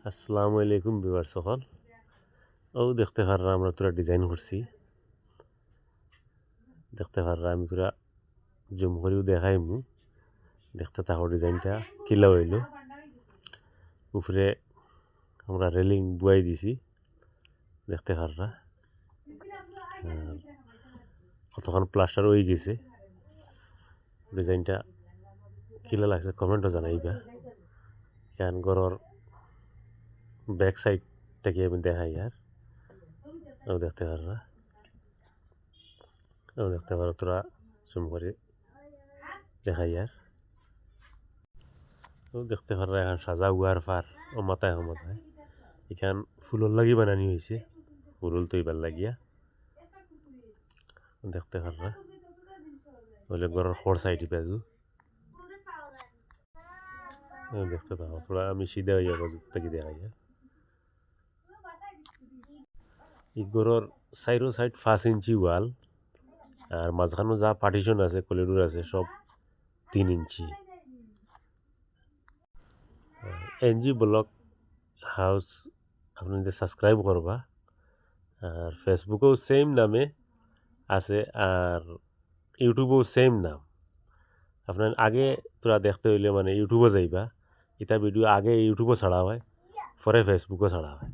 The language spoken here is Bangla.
আসসালামু আলাইকুম ভিউয়ার্স সকল। দেখতে পাররা আমরা তোরা ডিজাইন করছি, দেখতে পাররা আমি তোরা জুম করেও দেখাইমু। দেখতে থাকো ডিজাইনটা কিলা হইল। উপরে আমরা রেলিং বুয়াই দিছি, দেখতে পাররা কতক্ষণ প্লাস্টার হয়ে গেছে। ডিজাইনটা কিলা লাগছে কমেন্টও জানাইবা। কেন ঘরের ব্যাক সাইডটাকে আমি দেখাই আর দেখতে পাররা দেখতে পারো তোরা জুম করে দেখাই দেখতে পাররা এখন সাজা উয়ার ফার ও মাথায় এখান ফুলর লাগি বানানি হয়েছে, ফুল তৈবার লাগিয়া দেখতে পাররা বলে ঘরের খড় সাইডে পেজু দেখতে থাকো তোরা। আমি সিধা হইয়া থেকে দেখাই এই ঘরের সাইডো সাইড 5 ইঞ্চি ওয়াল, আর মাঝখানে যা পার্টিশন আছে কলিডোর আছে সব 3 ইঞ্চি। এনজি ব্লক হাউস আপনাদের সাবস্ক্রাইব করবা, আর ফেসবুকেও সেম নামে আছে, আর ইউটিউবেও সেম নাম। আপনার আগে তোরা দেখতে হইলে মানে ইউটিউবে যাইবা, এটা ভিডিও আগে ইউটিউবে ছাড়া হয়, পরে ফেসবুকে ছাড়া হয়।